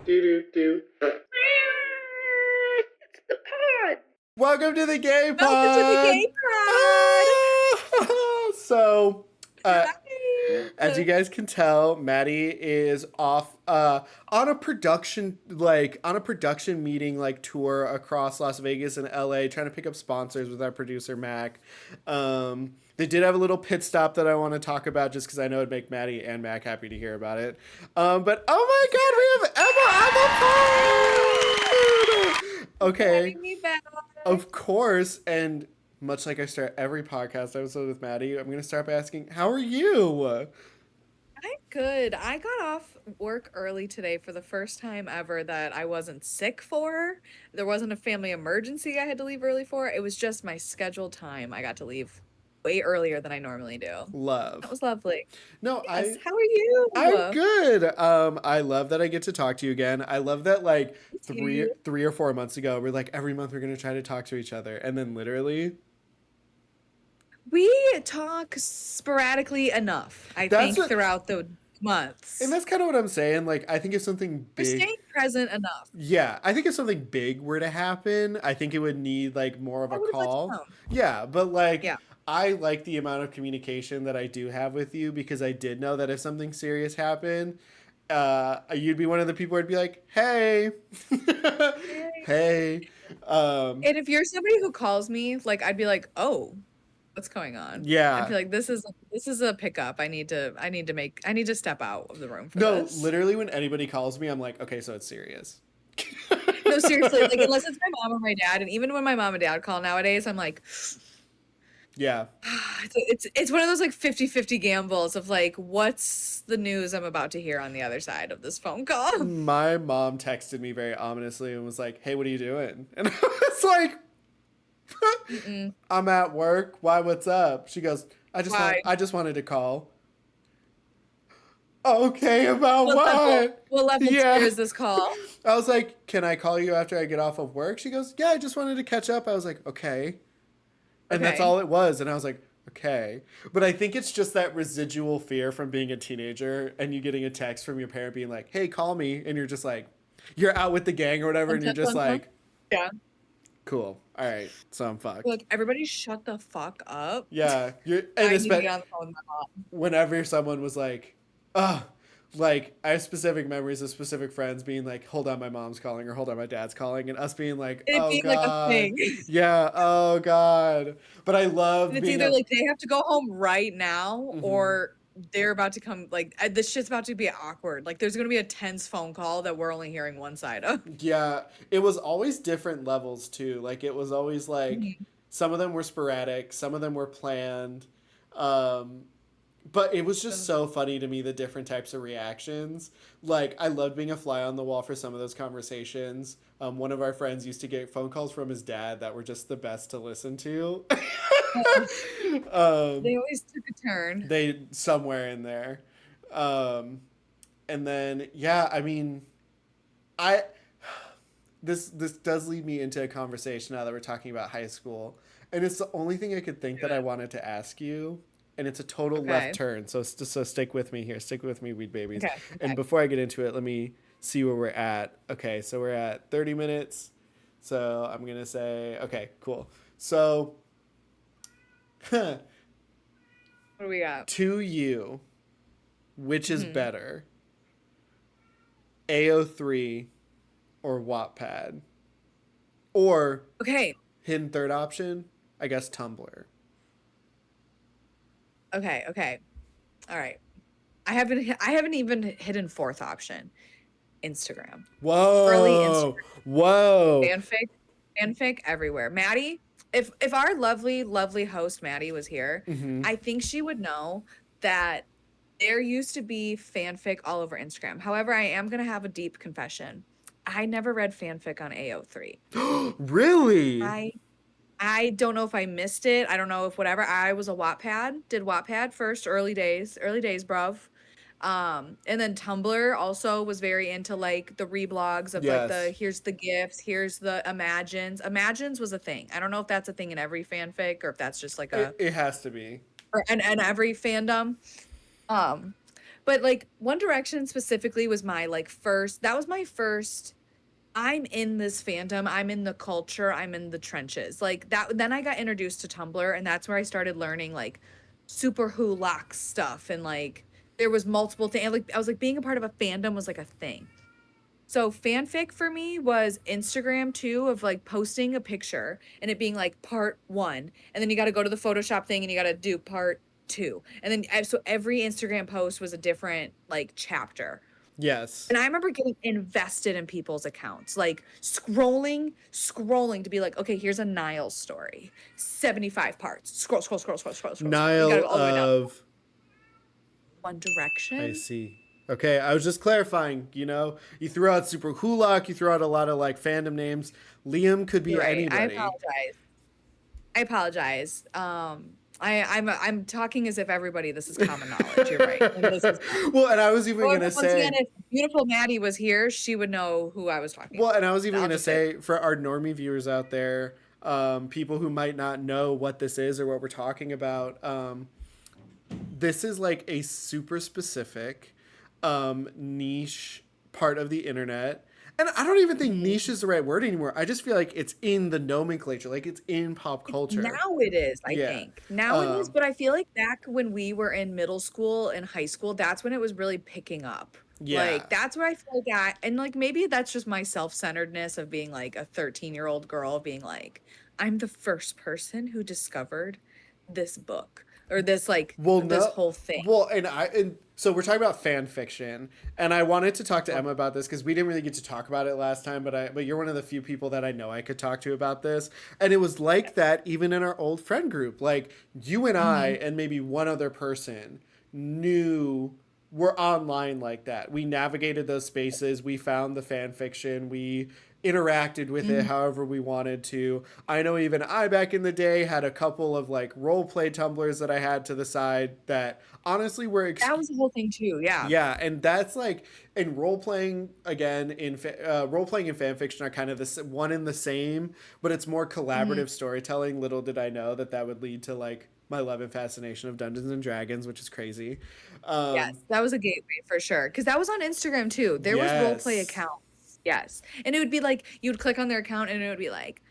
Do. It's the pod. Welcome to the Gay Pod. Welcome to the Gay Pod. So, as you guys can tell, Maddie is off on a production meeting tour across Las Vegas and LA, trying to pick up sponsors with our producer Mac. They did have a little pit stop that I want to talk about just because I know it'd make Maddie and Mac happy to hear about it. But oh my God, we have Emma on the pod. Okay, of course, and much like I start every podcast episode with Maddie, I'm going to start by asking, how are you? I'm good. I got off work early today for the first time ever that I wasn't sick for. There wasn't a family emergency I had to leave early for. It was just my scheduled time. I got to leave way earlier than I normally do. Love. That was lovely. No, yes. How are you? I'm good. I love that I get to talk to you again. I love that three or 4 months ago, we're like, every month we're going to try to talk to each other. And then literally... we talk sporadically enough, I think, throughout the months. And that's kind of what I'm saying. Like, I think if something big... we're staying present enough. Yeah. I think if something big were to happen, I think it would need, more of a call. Yeah. But, yeah. I like the amount of communication that I do have with you because I did know that if something serious happened, you'd be one of the people who'd be like, hey. Hey. And if you're somebody who calls me, I'd be like, oh, what's going on? Yeah. I feel like this is a pickup. I need to step out of the room for this. No, literally when anybody calls me, I'm like, okay, so it's serious. No, seriously, unless it's my mom or my dad, and even when my mom and dad call nowadays, I'm like, yeah. It's one of those 50-50 gambles of what's the news I'm about to hear on the other side of this phone call? My mom texted me very ominously and was like, hey, what are you doing? And I was like, I'm at work. Why? What's up? She goes, I just wanted to call. Okay, about what? What level is this call? I was like, can I call you after I get off of work? She goes, yeah, I just wanted to catch up. I was like, okay. And that's all it was. And I was like, okay. But I think it's just that residual fear from being a teenager and you getting a text from your parent being like, hey, call me. And you're just like, you're out with the gang or whatever. And you're just like, yeah. Cool. All right. So I'm fucked. Look, everybody shut the fuck up. Yeah. I need to get on the phone with my mom. Whenever someone was like, I have specific memories of specific friends being like, hold on, my mom's calling, or hold on, my dad's calling, and us being like, oh God. A thing. Yeah, oh God. But I love it's either they have to go home right now or they're about to come, this shit's about to be awkward. There's going to be a tense phone call that we're only hearing one side of. Yeah. It was always different levels too. It was always some of them were sporadic, some of them were planned. But it was just so funny to me, the different types of reactions. I loved being a fly on the wall for some of those conversations. One of our friends used to get phone calls from his dad that were just the best to listen to. They always took a turn. Somewhere in there. And then, yeah, I mean, this does lead me into a conversation now that we're talking about high school. And it's the only thing I could think that I wanted to ask you. And it's a total left turn. So stick with me here. Stick with me, weed babies. Okay. And before I get into it, let me see where we're at. Okay, so we're at 30 minutes. So I'm going to say, okay, cool. So, what do we got? To you, which is better? AO3 or Wattpad? Or, hidden third option, I guess Tumblr. Okay. All right. I haven't even hidden fourth option. Instagram. Whoa. Early Instagram. Whoa. Fanfic everywhere. Maddie, if our lovely host Maddie was here, I think she would know that there used to be fanfic all over Instagram. However, I am going to have a deep confession. I never read fanfic on AO3. Really? I don't know if I missed it. I don't know if whatever. I was a Wattpad. Did Wattpad first, early days, bruv. And then Tumblr also was very into the reblogs of here's the GIFs, here's the Imagines. Imagines was a thing. I don't know if that's a thing in every fanfic or if that's just it has to be. Or and every fandom. But like One Direction specifically was my like first, that was my first, I'm in this fandom, I'm in the culture, I'm in the trenches. Like that, then I got introduced to Tumblr, and that's where I started learning like super who locks stuff, and like there was multiple things. Like I was like being a part of a fandom was like a thing. So fanfic for me was Instagram too, of like posting a picture and it being like part one, and then you got to go to the Photoshop thing and you got to do part two, and then so every Instagram post was a different like chapter. Yes. And I remember getting invested in people's accounts, like scrolling to be like, okay, here's a Niall story, 75 parts. Scroll. You gotta Nile go all the way down. of One I Direction. see. Okay, I was just clarifying, you know. You threw out Super Hulak, you threw out a lot of like fandom names. Liam could You're be right. I anybody. apologize. I apologize. I'm talking as if everybody, this is common knowledge. You're right. And this is not. Well, and I was even Well, gonna once again, say, if beautiful Maddie was here, she would know who I was talking well, about. and I was even I'll gonna just say say for our normie viewers out there, people who might not know what this is or what we're talking about, this is like a super specific, niche part of the internet. And I don't even think mhm. niche is the right word anymore. I just feel like it's in the nomenclature, like it's in pop culture. Now it is, I Yeah. think. Now it is, Um, but I feel like back when we were in middle school and high school, that's when it was really picking up. yeah. Like that's where I feel like and like maybe that's just my self-centeredness of being like a 13-year-old girl being like, I'm the first person who discovered this book or this like Well, this no. whole thing. Well, and so we're talking about fan fiction, and I wanted to talk to Emma about this because we didn't really get to talk about it last time. But you're one of the few people that I know I could talk to about this, and it was like that even in our old friend group. Like you and I Mhm. and maybe one other person knew we're online like that. We navigated those spaces. We found the fan fiction. We interacted with it Mhm. however we wanted to. I know even I back in the day had a couple of like role play tumblers that I had to the side that honestly were That was the whole thing too. Yeah. yeah, and that's like in role playing again in role playing and fan fiction are kind of this one in the same, but it's more Mhm. collaborative storytelling. Little did I know that that would lead to like my love and fascination of Dungeons and Dragons, which is crazy. Yes, that was a gateway for sure. Because that was on Instagram too. There was role play Yes. accounts. Yes. And it would be like you would click on their account and it would be like,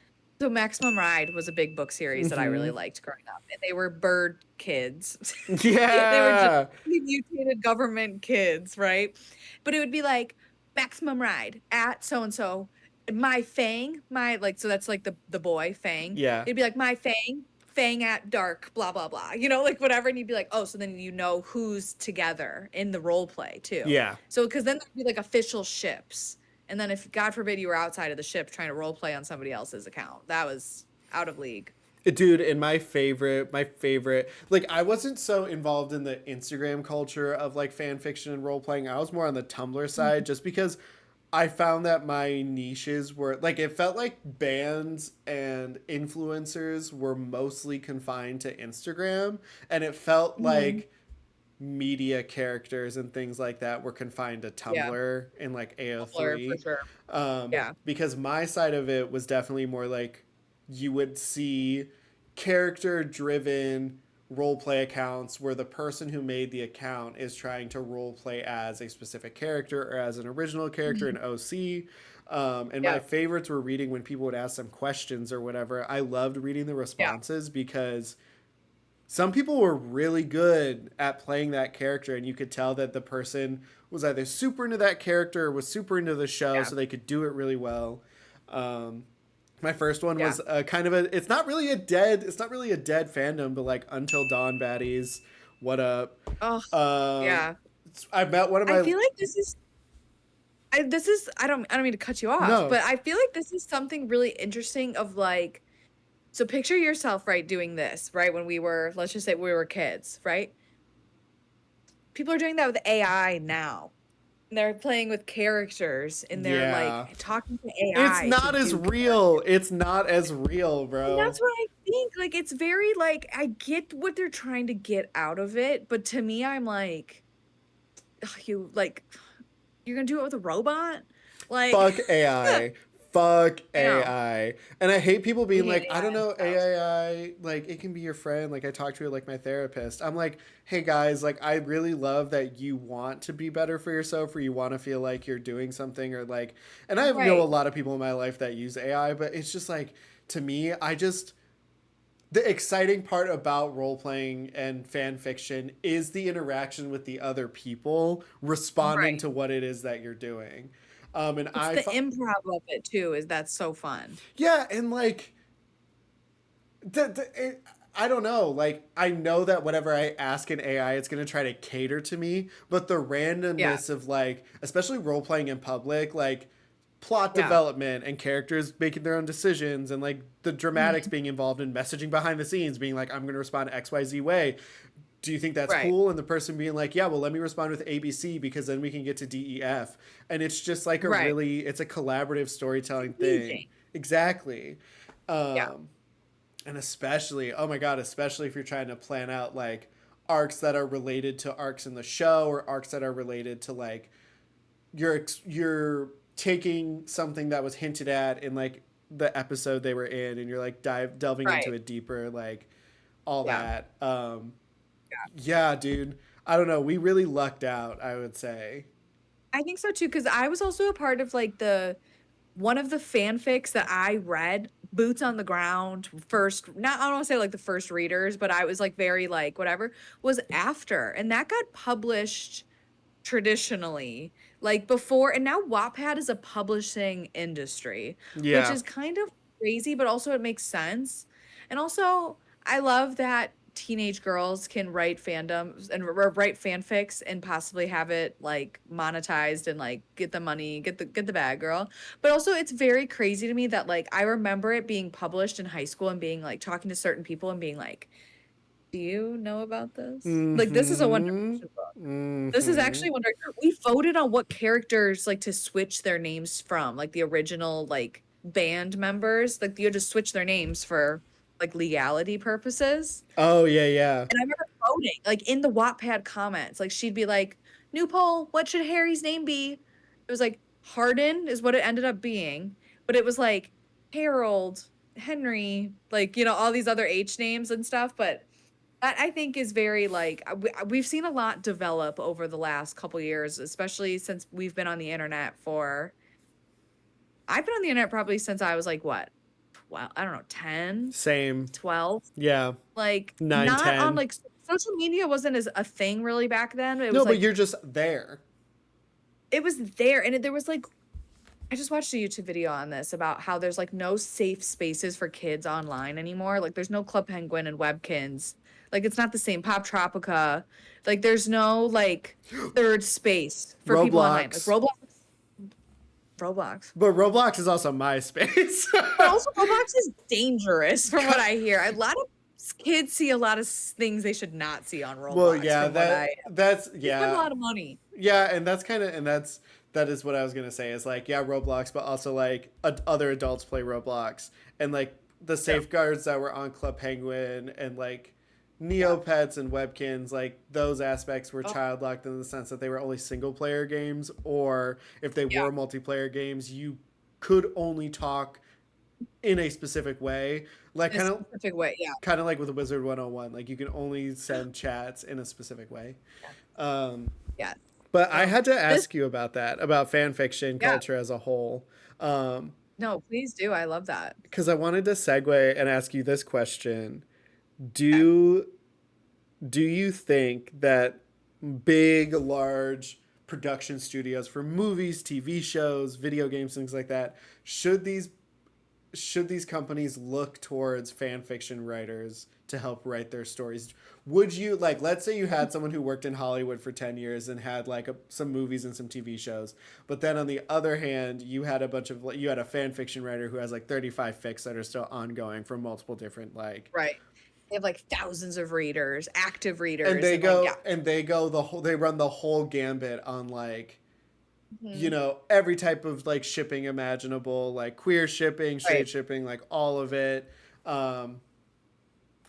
so Maximum Ride was a big book series that I really Mm-hmm. liked growing up. And they were bird kids. They were just Yeah. mutated government kids, right? But it would be like Maximum Ride at so and so, my Fang, my like so that's like the boy Fang. Yeah. It'd be like my Fang at dark, blah blah blah. You know, like whatever, and you'd be like, oh, so then you know who's together in the role play too. Yeah. So because then there'd be like official ships, and then if God forbid you were outside of the ship trying to role play on somebody else's account, that was out of league. Dude, and my favorite, like I wasn't so involved in the Instagram culture of like fan fiction and role playing. I was more on the Tumblr side just because I found that my niches were like it felt like bands and influencers were mostly confined to Instagram, and it felt Mhm. like media characters and things like that were confined to Yeah, Tumblr in like Tumblr for AO3. sure. Yeah. Because my side of it was definitely more like you would see character driven role play accounts where the person who made the account is trying to role play as a specific character or as an original character in Mhm. OC. And my Yeah. favorites were reading when people would ask them questions or whatever. I loved reading the Yeah. responses because some people were really good at playing that character, and you could tell that the person was either super into that character or was super into the show, Yeah. so they could do it really well. Um, my first one Yeah. was kind of a. It's not really a dead fandom, but like Until Dawn baddies. What up? Oh, Um, yeah. I met one of I my feel like this is I don't mean to cut you off, no. but I feel like this is something really interesting of like, so picture yourself, right, doing this, right? When we were, let's just say we were kids, right? People are doing that with AI now. They're playing with characters and they're Yeah, like talking to it's AI to not as do real. characters. It's not as real, And bro. that's what I think. Like it's very like I get what they're trying to get out of it, but to me, I'm like, ugh, you like you're gonna do it with a robot? Like Fuck AI. fuck I know. AI. And I hate people I being hate like, I AI don't know, myself. AI, like, it can be your friend. Like, I talk to it like my therapist. I'm like, hey guys, like, I really love that you want to be better for yourself or you want to feel like you're doing something or like, and I know a Right. lot of people in my life that use AI, but it's just like, to me, the exciting part about role playing and fan fiction is the interaction with the other people responding Right. to what it is that you're doing. And It's the improv of it too, is that's so fun. yeah, and like I don't know. Like, I know that whatever I ask an AI, it's going to try to cater to me. But the Yeah. randomness of, like, especially role playing in public, like, plot Yeah. development and characters making their own decisions and, like, the dramatics Mhm. being involved in messaging behind the scenes, being like, I'm going to respond XYZ way. Do you think that's Right. cool? And the person being like, yeah, well, let me respond with ABC because then we can get to DEF. And it's just like Right. it's a collaborative It's storytelling thing. engaging. Exactly. Yeah. Um, and especially, oh my god, especially if you're trying to plan out like arcs that are related to arcs in the show or arcs that are related to like you're taking something that was hinted at in like the episode they were in and you're like delving into Right. it deeper, like all Yeah. that. Yeah, dude, I don't know, we really lucked out, I would say. I think so too, because I was also a part of like the one of the fanfics that I read, boots on the ground, first, not, I don't want to say like the first readers, but I was like very like whatever, was After. And that got published traditionally, like before. And now Wattpad is a publishing industry, which Yeah. is kind of crazy, but also it makes sense. And also, I love that teenage girls can write fandoms and write fanfics and possibly have it like monetized and like get the money, get the bag, girl. But also it's very crazy to me that like I remember it being published in high school and being like talking to certain people and being like, "Do you know about this? Like this is a One Mm-hmm. Direction book. This is Mm-hmm. actually One Direction." We voted on what characters like to switch their names from, like the original like band members. Like you had to switch their names for like legality purposes. Oh yeah, yeah. And I remember voting, like, in the Wattpad comments, like, she'd be like, "New poll, what should Harry's name be?" It was like, Harden is what it ended up being, but it was like Harold, Henry, like, all these other H names and stuff, but that I think is very, like, we've seen a lot develop over the last couple years, especially since we've been on the internet for I've been on the internet probably since I was, like, what? Well, I don't know, 10, Same. 12. Yeah. Like, Nine, not on, 10. like, social media wasn't as a thing really back then. It No, was but like you're just there. it was there, and there was, like I just watched a YouTube video on this about how there's, like, no safe spaces for kids online anymore. Like, there's no Club Penguin and Webkins. Like, it's not the same. Pop Tropica. Like, there's no, like, third space for people online. Like, Roblox. Roblox. But Roblox is also MySpace. But also Roblox is dangerous from what I hear. A lot of kids see a lot of things they should not see on Well, Roblox yeah, from what that's they spend a yeah. lot of money. Yeah, and that is what I was going to say is like yeah, Roblox, but also like other adults play Roblox and like the Yeah. safeguards that were on Club Penguin and like Yeah. Neopets and Webkins, like those aspects were Oh, child locked in the sense that they were only single player games, or if they yeah. were multiplayer games, you could only talk in a specific way, like In a specific way. Yeah. kind of like with Wizard 101, like you can only send chats in a specific way. Yeah. Um, Yeah. but I So had to this ask you about that, about fan fiction yeah. culture as a whole, No, please do. I love that. because I wanted to segue and ask you this question: Okay. Do do you think that big, large production studios for movies, TV shows, video games, things like that, should these companies look towards fan fiction writers to help write their stories? Would you like, let's say you had someone who worked in Hollywood for 10 years and had like some movies and some TV shows, but then on the other hand, you had a fan fiction writer who has like 35 fics that are still ongoing from multiple different like, Right. They have like thousands of readers, active and readers, and like yeah. they go they run the whole gambit on like Mhm. every type of like shipping imaginable, like queer shipping, straight Right. shipping, like all of it. um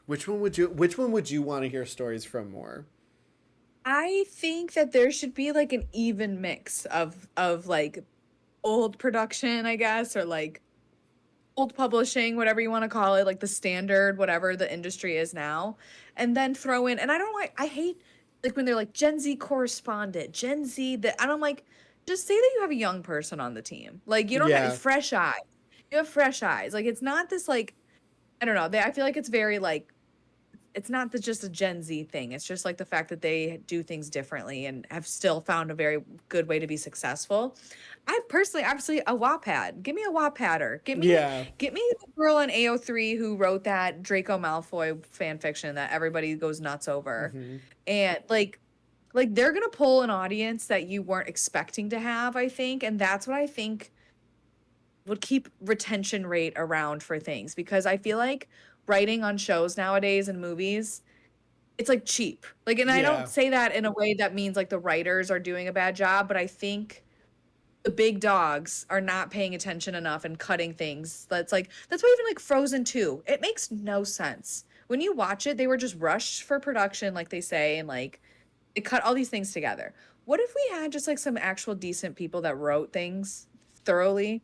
which one would you want to hear stories from more? I think that there should be like an even mix of like old production, I guess, or like old publishing, whatever you want to call it, like the standard, whatever the industry is now, and then throw in, and I don't like, I hate like when they're like Gen Z correspondent, Gen Z that, and I'm like, just say that you have a young person on the team. Like you don't have Yeah. fresh eyes. You have fresh eyes. Like it's not this like, I don't know. I feel like it's very like it's not just a Gen Z thing. It's just like the fact that they do things differently and have still found a very good way to be successful. I personally, obviously, a wattpad. Give me a wattpadder. Yeah. Get me the girl on AO3 who wrote that Draco Malfoy fan fiction that everybody goes nuts over, Mm-hmm. and like they're gonna pull an audience that you weren't expecting to have. I think, and that's what I think would keep retention rate around for things, because I feel like writing on shows nowadays and movies, it's like cheap. Like, and I don't Yeah. say that in a way that means like the writers are doing a bad job, but I think the big dogs are not paying attention enough and cutting things. That's why even like Frozen 2, it makes no sense. When you watch it, they were just rushed for production, like they say, and like they cut all these things together. What if we had just like some actual decent people that wrote things thoroughly,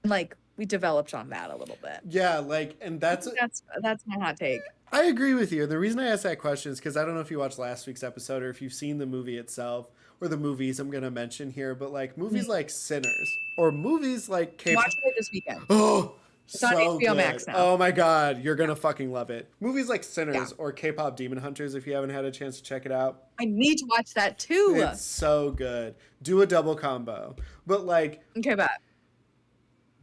and like we developed on that a little bit? Yeah, like, and I think that's my hot take. I agree with you. The reason I asked that question is because I don't know if you watched last week's episode or if you've seen the movie itself or the movies I'm going to mention here, but like movies Mhm. like Sinners or movies like I'm K. watching it this weekend. Oh, It's on so HBO good. Max now. Oh my God. You're going to fucking love it. Movies like Yeah. Sinners or K pop Demon Hunters, if you haven't had a chance to check it out, I need to watch that too. it's so good. Do a double combo. But like, Okay, bet.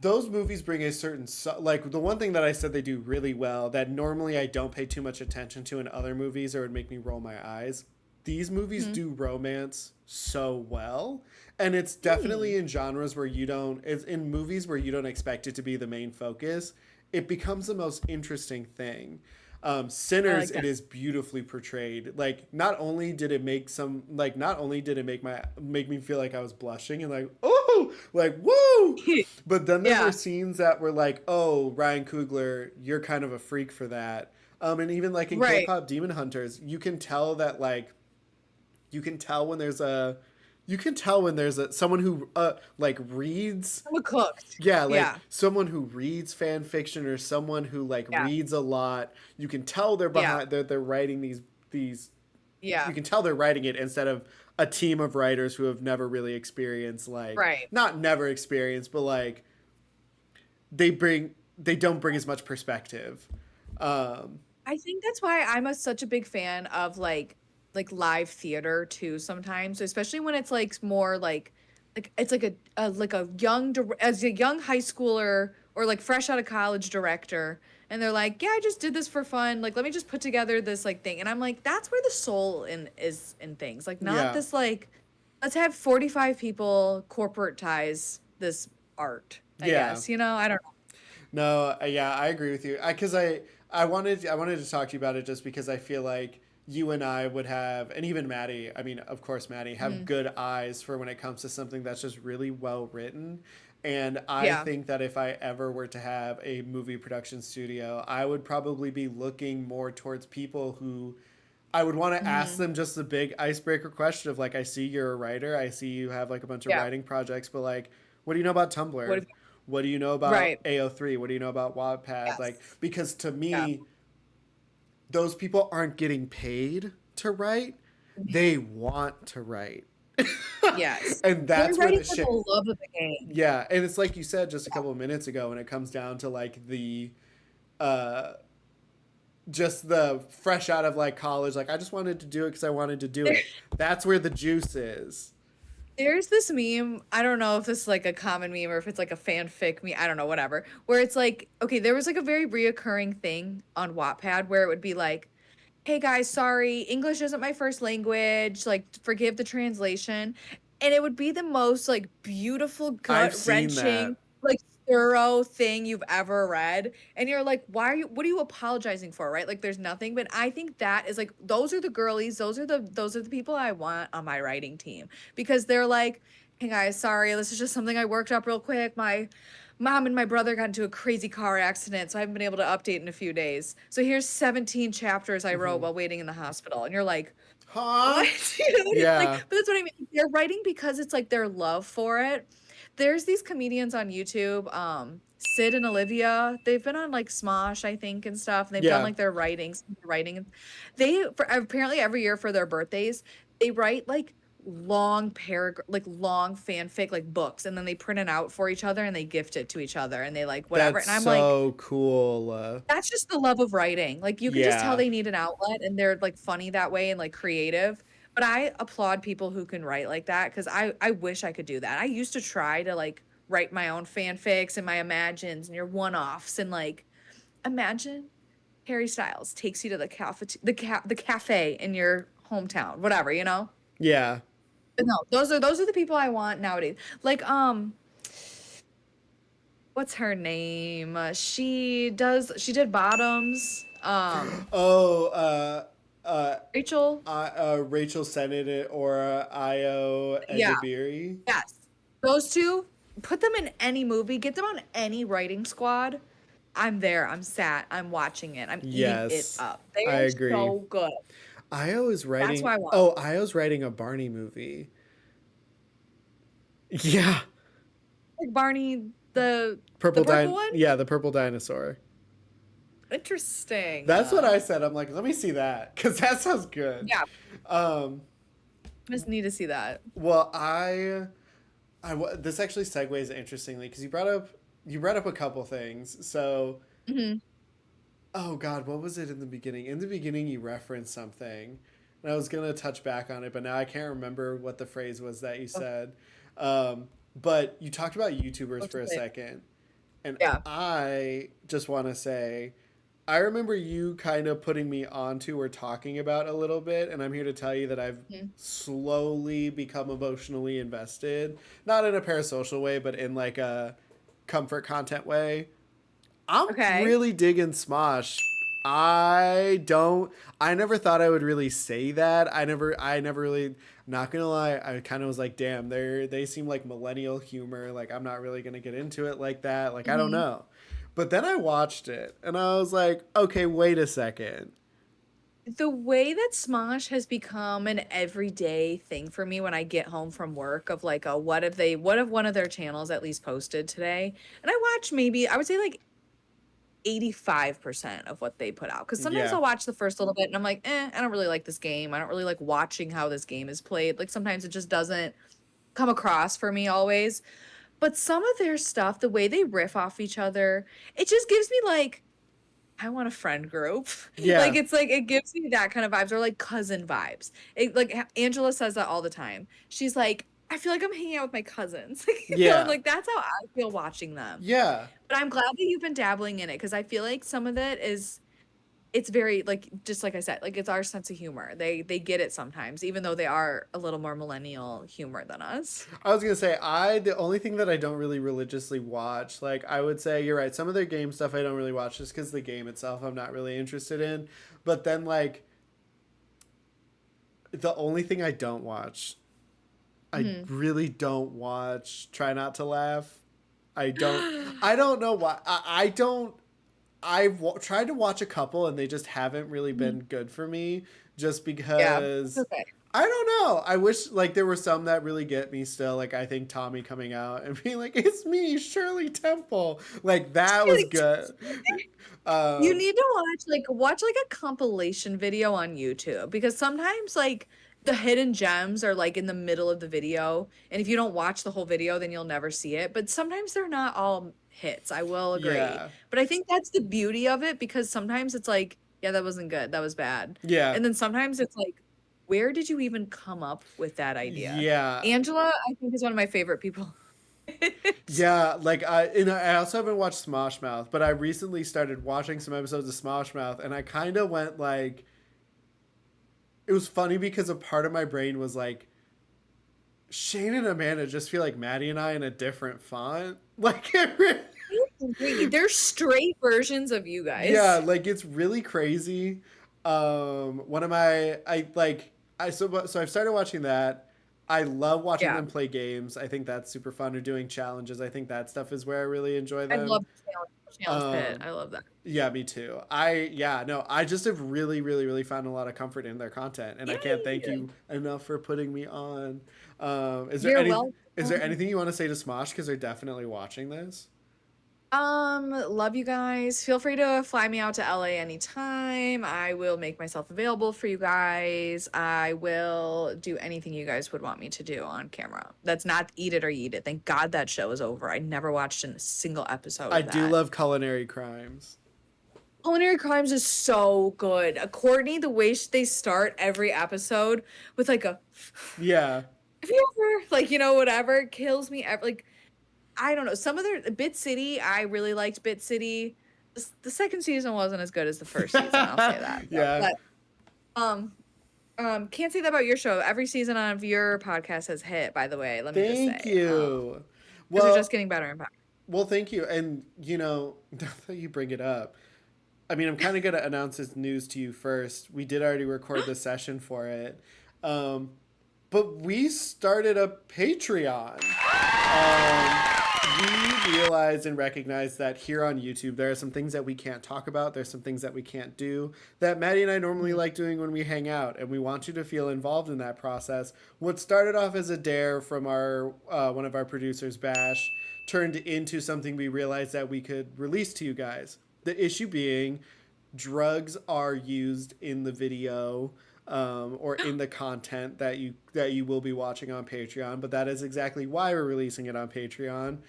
those movies bring a certain like the one thing that I said they do really well that normally I don't pay too much attention to in other movies or would make me roll my eyes. These movies Mhm. do romance so well, and it's Mm. definitely in genres where you don't, it's in movies where you don't expect it to be the main focus. It becomes the most interesting thing. I Sinners, like it that. is beautifully portrayed. Like, not only did it make some, like, not only did it make me feel like I was blushing and like, oh, like, woo, but then there were Yeah. scenes that were like, oh, Ryan Coogler, you're kind of a freak for that. And even like in Right. K-pop Demon Hunters, you can tell that like you can tell when there's a you can tell when there's a someone who like reads, I'm cooked. yeah, like Yeah. someone who reads fan fiction or someone who like Yeah. reads a lot. You can tell they're Yeah. behind, they're writing these you Yeah. can tell they're writing it instead of a team of writers who have never really experienced, like, Right. not never experienced, but like they don't bring as much perspective. um I think that's why I'm such a big fan of like live theater too sometimes, especially when it's like more like it's like like a as a young high schooler or like fresh out of college director, and they're like, "Yeah, I just did this for fun. Like let me just put together this like thing." And I'm like, that's where the soul in is in things. Like not yeah. this like let's have 45 people corporatize this art, I Yeah. guess. You know, I don't know. No, yeah, I agree with you. Because I wanted to talk to you about it just because I feel like you and I would have, and even Maddie. I mean, of course, Maddie have Mhm. good eyes for when it comes to something that's just really well written. And I Yeah. think that if I ever were to have a movie production studio, I would probably be looking more towards people who I would want to ask Mhm. them just the big icebreaker question of like, I see you're a writer, I see you have like a bunch of Yeah. writing projects, but like, what do you know about What Tumblr? if What do you know about right. AO3? What do you know about Wattpad? Like, Yes. because to Yeah. me, those people aren't getting paid to write; Mhm. they want to write, Yes. and They're that's where writing the for shit. the love of the game. Yeah, and it's like you said just a couple of minutes ago when it comes down to like uh, just the fresh out of like college, like I just wanted to do it because I wanted to do There it. That's where the juice is. there's this meme, I don't know if this is like a common meme or if it's like a fanfic meme, I don't know, whatever, where it's like, okay, there was like a very reoccurring thing on Wattpad where it would be like, "Hey guys, sorry, English isn't my first language, like forgive the translation." And it would be the most like beautiful, I've seen gut-wrenching, that. like thorough thing you've ever read. And you're like, "Why are you what are you apologizing for?" Right? Like there's nothing, but I think that is like those are the girlies, those are the people I want on my writing team, because they're like, "Hey guys, sorry, this is just something I worked up real quick. My mom and my brother got into a crazy car accident, so I haven't been able to update in a few days. So here's 17 chapters I wrote Mm-hmm. while waiting in the hospital." And you're like, Huh? "What?" You know, like, Yeah. but that's what I mean. They're writing because it's like their love for it. There's these comedians on YouTube, Sid and Olivia. They've been on like Smosh, I think, and stuff. And they've done Yeah, like their writing. They for apparently every year for their birthdays, they write like long fanfic like books, and then they print it out for each other and they gift it to each other and they like whatever. that's And I'm like, so cool. that's just the love of writing. Like you can just tell Yeah, they need an outlet and they're like funny that way and like creative. But I applaud people who can write like that because I wish I could do that. I used to try to like write my own fanfics and my imagines and your one-offs and like imagine Harry Styles takes you to the cafe in your hometown, whatever, you know? yeah. But no, those are the people I want nowadays. Like what's her name? She did bottoms. Oh, Rachel. Rachel Sennett or Io Yeah. Edebiri. Yes. Those two, put them in any movie, get them on any writing squad. I'm there. I'm sat. I'm watching it. I'm eating it Yes, up. They I are agree. so good. Io is That's writing. what I want. Oh, Io's writing a Barney movie. Yeah, Like Barney, the purple purple din. one? Yeah, the purple dinosaur. Interesting. That's what I said. I'm like, let me see that because that sounds good. Yeah, Um, I just need to see that. well, this actually segues interestingly because you brought up a couple things. So, Hmm. oh God, what was it in the beginning? In the beginning, you referenced something, and I was gonna touch back on it, but now I can't remember what the phrase was that you Oh, said. But you talked about YouTubers what's for a it? second, and Yeah. I just want to say I remember you kind of putting me onto or talking about a little bit, and I'm here to tell you that I've Mhm. slowly become emotionally invested. Not in a parasocial way, but in like a comfort content way. I'm Okay. really digging Smosh. I don't I never thought I would really say that. I never really, not gonna lie, I kind of was like, damn, they seem like millennial humor. Like I'm not really gonna get into it like that. Like I don't Hmm. know. But then I watched it and I was like, okay, wait a second. The way that Smosh has become an everyday thing for me when I get home from work of like a what if one of their channels at least posted today? And I watch maybe I would say like 85% of what they put out. Cause sometimes Yeah. I'll watch the first little bit and I'm like, I don't really like this game. I don't really like watching how this game is played. Like sometimes it just doesn't come across for me always. But some of their stuff, the way they riff off each other, it just gives me like I want a friend group. Yeah. Like it gives me that kind of vibes or like cousin vibes. Angela says that all the time. She's like, I feel like I'm hanging out with my cousins. Yeah. Like that's how I feel watching them. Yeah. But I'm glad that you've been dabbling in it because I feel like some of it is it's very like just like I said, like it's our sense of humor. They get it sometimes, even though they are a little more millennial humor than us. I was gonna say the only thing that I don't really religiously watch, like I would say you're right, some of their game stuff I don't really watch just because the game itself I'm not really interested in. But then like the only thing I don't watch, I Mhm. really don't watch Try Not to Laugh. I don't know why. I don't tried to watch a couple and they just haven't really Mhm. been good for me just Yeah. It's because okay. I don't know. I wish like there were some that really get me still. Like I think Tommy coming out and being like, "It's me, Shirley Temple." Like that was good. You Um need to watch like a compilation video on YouTube because sometimes like the hidden gems are like in the middle of the video and if you don't watch the whole video then you'll never see it. But sometimes they're not all hits, I will agree. yeah. But I think that's the beauty of it because sometimes it's like, yeah, that wasn't good. That was bad. Yeah. And then sometimes it's like, where did you even come up with that idea? Yeah. Angela, I think is one of my favorite people. Yeah, like I also haven't watched Smosh Mouth, but I recently started watching some episodes of Smosh Mouth and I kind of went like it was funny because a part of my brain was like Shane and Amanda just feel like Maddie and I in a different font. Like it I agree. They're straight versions of you yeah, guys. like it's really crazy. One of my I like I so I've started watching that. I love watching Yeah. them play games. I think that's super fun. Or doing challenges. I think that stuff is where I really enjoy I them. love challenge pit. Um, I love that. yeah, me too. Yeah, no, I just have really, really, really found a lot of comfort in their content, and I can't thank Yay! you enough for putting me on. Is there You're any welcome. Is there anything you want to say to Smosh? Because they're definitely watching this. Love you guys. Feel free to fly me out to LA anytime. I will make myself available for you guys. I will do anything you guys would want me to do on camera. That's not Eat It or Eat It. Thank God that show is over. I never watched a single episode I of do that. love Culinary Crimes. Culinary Crimes is so good. Courtney, the way they start every episode with like a Yeah. if you ever like, whatever, kills me like I don't know. Some of their Bit City, I really liked Bit City. The second season wasn't as good as the first season, I'll say that. Yeah. But can't say that about your show. Every season of your podcast has hit, by the way. Let me just Thank say. you. Because they're Well, just getting better and better. well, thank you. And, now that you bring it up, I mean, I'm kind of going to announce this news to you first. We did already record the session for it. But we started a Patreon. We realized and recognized that here on YouTube, there are some things that we can't talk about. There's some things that we can't do that Maddie and I normally like doing when we hang out. And we want you to feel involved in that process. What started off as a dare from our one of our producers, Bash, turned into something we realized that we could release to you guys. The issue being drugs are used in the video or in the content that you will be watching on Patreon, but that is exactly why we're releasing it on Patreon.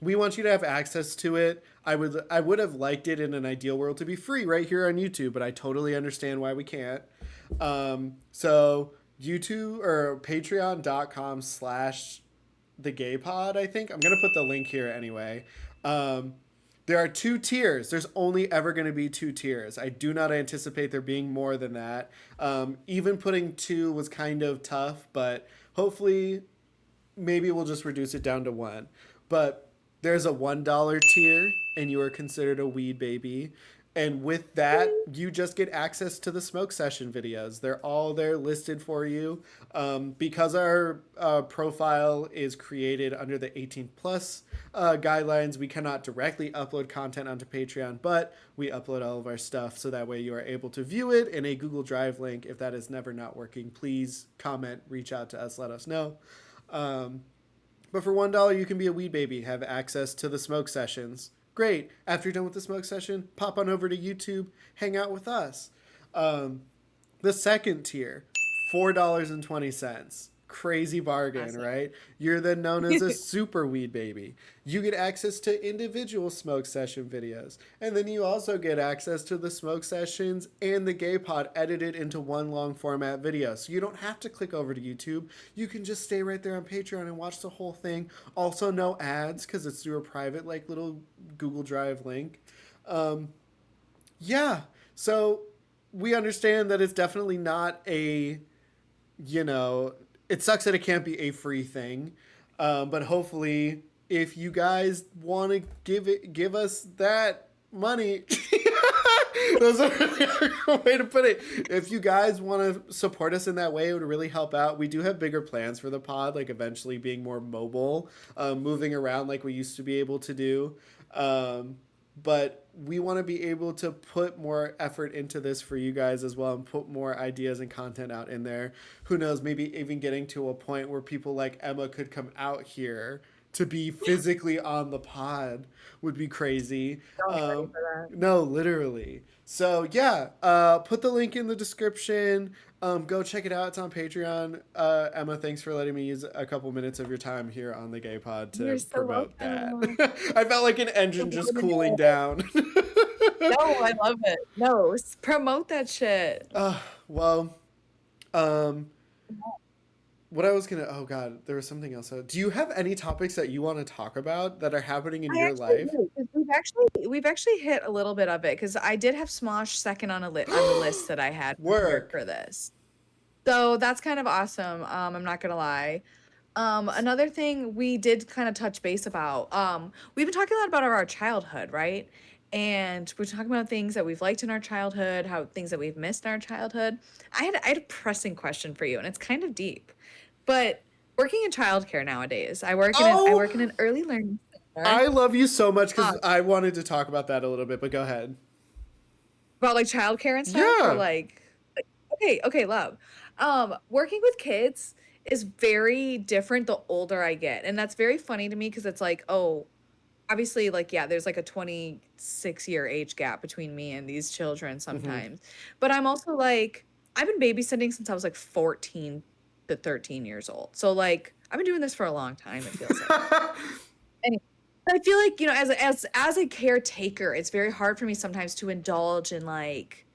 We want you to have access to it. I would have liked it in an ideal world to be free right here on YouTube, but I totally understand why we can't. So YouTube or patreon.com/thegaypod, I think. I'm going to put the link here anyway. There are 2 tiers. There's only ever going to be 2 tiers. I do not anticipate there being more than that. Even putting 2 was kind of tough, but hopefully maybe we'll just reduce it down to 1. But there's a $1 tier, and you are considered a weed baby. And with that, you just get access to the smoke session videos. They're all there listed for you. Because our profile is created under the 18 plus guidelines, we cannot directly upload content onto Patreon, but we upload all of our stuff so that way you are able to view it in a Google Drive link. If that is never not working, please comment, reach out to us, let us know. But for $1, you can be a weed baby, have access to the smoke sessions. Great. After you're done with the smoke session, pop on over to YouTube, hang out with us. The second tier, $4.20. Crazy bargain, awesome. Right? You're then known as a super weed baby. You get access to individual smoke session videos. And then you also get access to the smoke sessions and the gay pod edited into one long format video. So you don't have to click over to YouTube. You can just stay right there on Patreon and watch the whole thing. Also no ads because it's through a private like little Google Drive link. Yeah. So we understand that it's definitely not a, it sucks that it can't be a free thing, but hopefully, if you guys want to give us that money, that's a way to put it. If you guys want to support us in that way, it would really help out. We do have bigger plans for the pod, like eventually being more mobile, moving around like we used to be able to do. But we want to be able to put more effort into this for you guys as well and put more ideas and content out in there. Who knows, maybe even getting to a point where people like Emma could come out here to be physically on the pod would be crazy. No, literally. So yeah, put the link in the description. Go check it out. It's on Patreon. Emma, thanks for letting me use a couple minutes of your time here on the Gay Pod to promote that. I felt like an engine just cooling down. No, I love it. No, promote that shit. Well, what I was gonna, oh god, there was something else. Do you have any topics that you want to talk about that are happening in your life? We've actually hit a little bit of it because I did have Smosh second on the list that I had work for this. So that's kind of awesome. I'm not gonna lie. Another thing we did kind of touch base about. We've been talking a lot about our childhood, right? And we're talking about things that we've liked in our childhood, how things that we've missed in our childhood. I had a pressing question for you, and it's kind of deep. But working in childcare nowadays, I work in an early learning center. I love you so much because I wanted to talk about that a little bit, but go ahead. About like childcare and stuff? Yeah. Or like okay, love. Working with kids is very different the older I get. And that's very funny to me because it's like, oh, obviously, like, yeah, there's like a 26-year age gap between me and these children Mm-hmm. sometimes. But I'm also like, I've been babysitting since I was like 14 to 13 years old. So like I've been doing this for a long time, it feels like. Anyway, I feel like, as a caretaker, it's very hard for me sometimes to indulge in like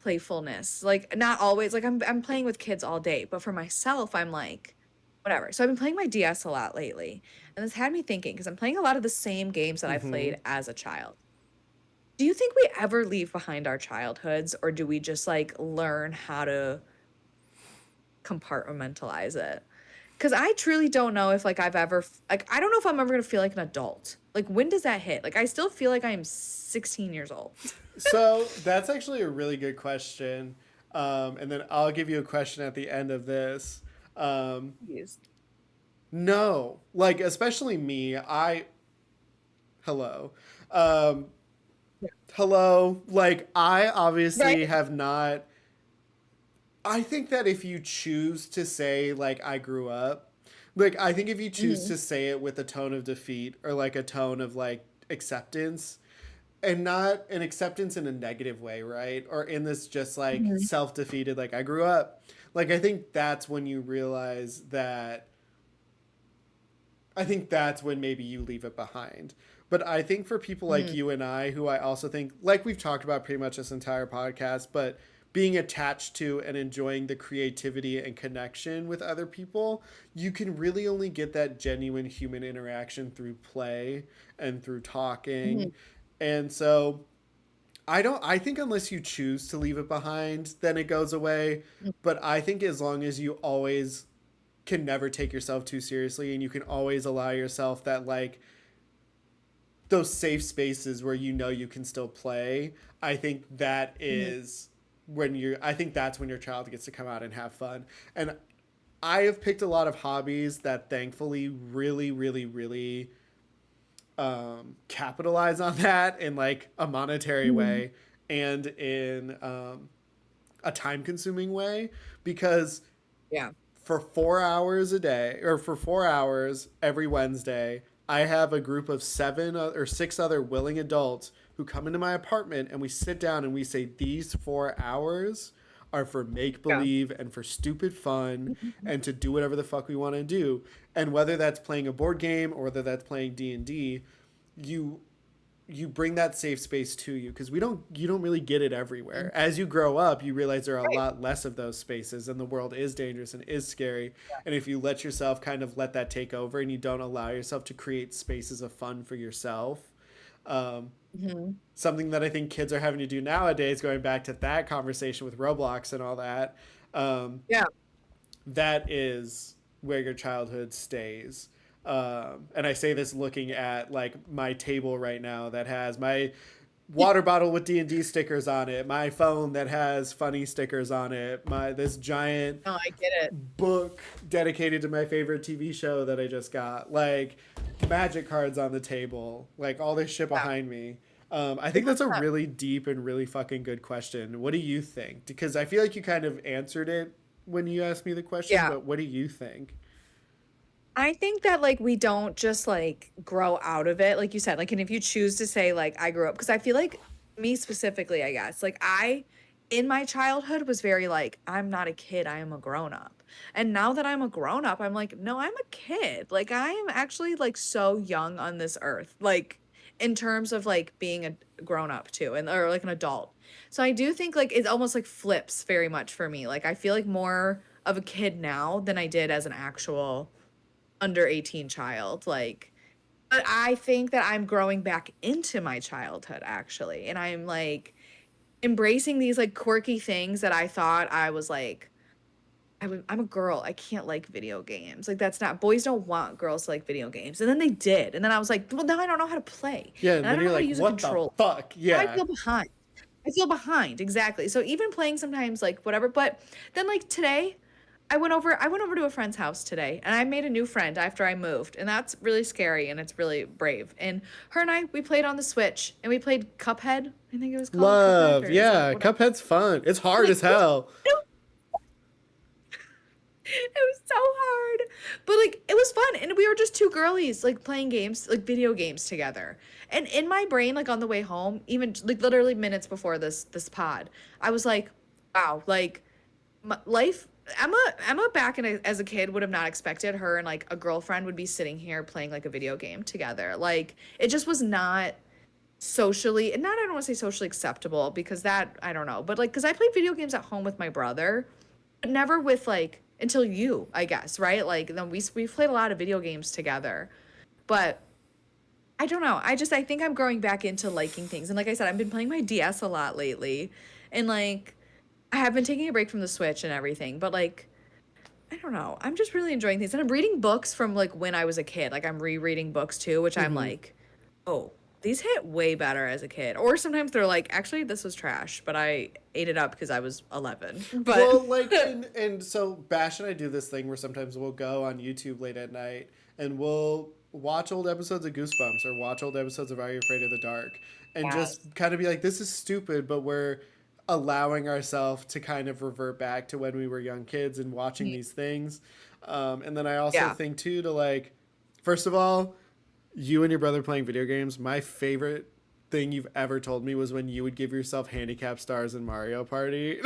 playfulness. Like not always, like I'm playing with kids all day, but for myself, I'm like whatever. So I've been playing my DS a lot lately, and this had me thinking because I'm playing a lot of the same games that I Mm-hmm. played as a child. Do you think we ever leave behind our childhoods, or do we just like learn how to compartmentalize it? Because I truly don't know if like I've ever like I don't know if I'm ever gonna feel like an adult. Like when does that hit? Like I still feel like I'm 16 years old. So that's actually a really good question. And then I'll give you a question at the end of this. Um, Yes. no, like especially me, hello. Um, hello. Like I obviously Right. have not. I think that if you choose to say like I grew up, like I think if you choose Hmm. to say it with a tone of defeat or like a tone of like acceptance, and not an acceptance in a negative way, right? Or in this just like Hmm. self-defeated like I grew up. Like I think that's when you realize that I think that's when maybe you leave it behind. But I think for people like Hmm. you and I, who I also think, like we've talked about pretty much this entire podcast, but being attached to and enjoying the creativity and connection with other people, you can really only get that genuine human interaction through play and through talking. Hmm. And so I think unless you choose to leave it behind, then it goes away. But I think as long as you always can never take yourself too seriously and you can always allow yourself that like those safe spaces where you know you can still play, I think that Hmm. is when you're I think that's when your child gets to come out and have fun. And I have picked a lot of hobbies that thankfully really capitalize on that in like a monetary Hmm. way and in a time consuming way because Yeah. for 4 hours a day or for 4 hours every Wednesday, I have a group of seven or six other willing adults who come into my apartment and we sit down and we say, these 4 hours are for make Yeah. believe and for stupid fun Mhm. and to do whatever the fuck we want to do. And whether that's playing a board game or whether that's playing D&D, you you bring that safe space to you because we don't you don't really get it everywhere. As you grow up, you realize there are a Right. lot less of those spaces and the world is dangerous and is scary. And if you let yourself kind of let that take over and you don't allow yourself to create spaces of fun for yourself, um, Mhm. something that I think kids are having to do nowadays, going back to that conversation with Roblox and all that, um, Yeah. that is where your childhood stays. And I say this looking at like my table right now that has my water bottle with D&D stickers on it, my phone that has funny stickers on it, my this giant No, I get it. book dedicated to my favorite TV show that I just got, like magic cards on the table, like all this shit Yeah. behind me. I think that's a 100%. really deep and really fucking good question. What do you think? Because I feel like you kind of answered it when you asked me the question, Yeah. but what do you think? I think that like we don't just like grow out of it, like you said, like, and if you choose to say like I grew up, because I feel like me specifically, I guess, like I in my childhood was very like, I'm not a kid, I am a grown up. And now that I'm a grown up, I'm like, no, I'm a kid. Like I am actually like so young on this earth, like in terms of like being a grown up too, and or like an adult. So I do think like it almost like flips very much for me. Like I feel like more of a kid now than I did as an actual under 18 child, like but I think that I'm growing back into my childhood actually, and I'm like embracing these like quirky things that I thought I was like I'm a girl. I can't like video games. Like that's not boys don't want girls to like video games. And then they did. And then I was like, well, now I don't know how to play. Yeah, And and I then don't you're know how to like, use a what the controller. fuck? Now I Yeah. feel behind. I feel behind, exactly. So even playing sometimes like whatever, but then like today I went over to a friend's house today and I made a new friend after I moved. And that's really scary and it's really brave. And her and I we played on the Switch and we played Cuphead. I think it was called Cuphead Love. or is that Yeah, whatever. Cuphead's fun. It's I'm hard like, as hell. It was so hard. But like it was fun. And we were just two girlies like playing games, like video games together. And in my brain, like on the way home, even like literally minutes before this pod, I was like, wow, like life Emma back in as a kid would have not expected her and like a girlfriend would be sitting here playing like a video game together. Like it just was not socially, and not I don't want to say socially acceptable because that I don't know, but like because I played video games at home with my brother, but never with like until you, I guess, right? Like then we played a lot of video games together, but I don't know. I think I'm growing back into liking things, and like I said, I've been playing my DS a lot lately, and like I have been taking a break from the Switch and everything, but like I don't know. I'm just really enjoying things. And I'm reading books from like when I was a kid. Like I'm rereading books too, which I'm Mm-hmm. like, oh, these hit way better as a kid. Or sometimes they're like, actually, this was trash, but I ate it up because I was 11. But Well, like, and so Bash and I do this thing where sometimes we'll go on YouTube late at night and we'll watch old episodes of Goosebumps or watch old episodes of Are You Afraid of the Dark and yes. just kind of be like, this is stupid, but we're allowing ourselves to kind of revert back to when we were young kids and watching these things. And then I also Yeah. think too to like, first of all, you and your brother playing video games. My favorite thing you've ever told me was when you would give yourself handicap stars in Mario Party.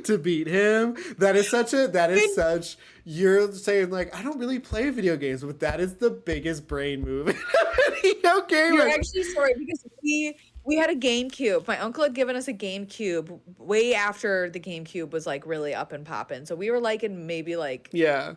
To beat him. That is Good. such you're saying like I don't really play video games, but that is the biggest brain move in a video game. You're actually sorry because we had a GameCube. My uncle had given us a GameCube way after the GameCube was like really up and popping. So we were like in maybe like Yeah.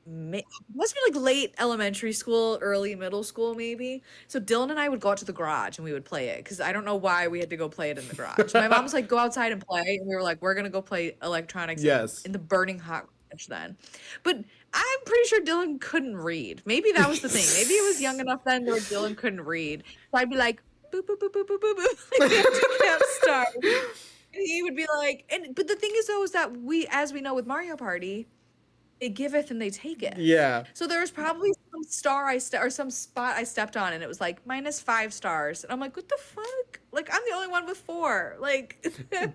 must be like late elementary school, early middle school, maybe. So Dylan and I would go out to the garage and we would play it because I don't know why we had to go play it in the garage. My mom was like, "Go outside and play," and we were like, "We're gonna go play electronics Yes. in the burning hot garage then." But I'm pretty sure Dylan couldn't read. Maybe that was the thing. Maybe it was young enough then where Dylan couldn't read. So I'd be like, "Boop boop boop boop boop boop boop," like handicap stars, and he would be like, and but the thing is though is that as we know with Mario Party, they giveth and they taketh. Yeah. So there was probably some star or some spot I stepped on and it was like -5 stars. And I'm like, what the fuck? Like I'm the only one with 4. Like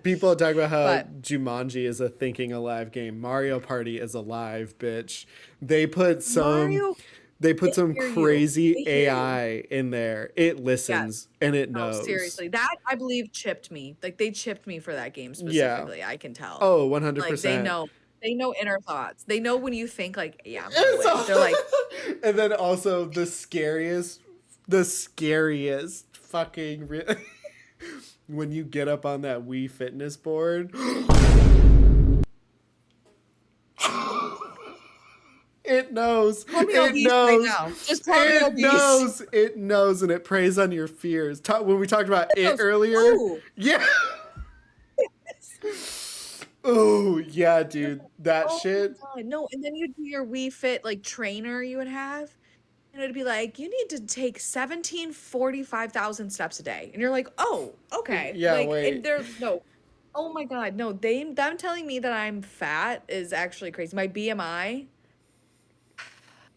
People talk about how but Jumanji is a thinking alive game. Mario Party is alive, bitch. They put some Mario, they put they some hear you. crazy They hear you. AI in there. It Yes. listens and it No, knows. seriously. That I believe chipped me. Like they chipped me for that game Yeah. specifically. I can tell. Oh, Like they 100%. know. They know inner thoughts. They know when you think like, yeah, I'm gonna It's win. They're like, and then also the scariest fucking when you get up on that Wii Fitness board. It knows. pour me no It beast right knows. now. Just pour me no It beast. knows. It knows, and it preys on your fears. When we talked about it Goes, earlier, "Ooh." yeah. Oh yeah, dude, that Oh shit. my God, no, and then you'd do your Wii Fit, like, trainer you would have, and it'd be like, "You need to take 1745,000 steps a day." And you're like, "Oh, okay." Yeah, Like, and wait. they're no. Oh my God, no, them telling me that I'm fat is actually crazy. My BMI,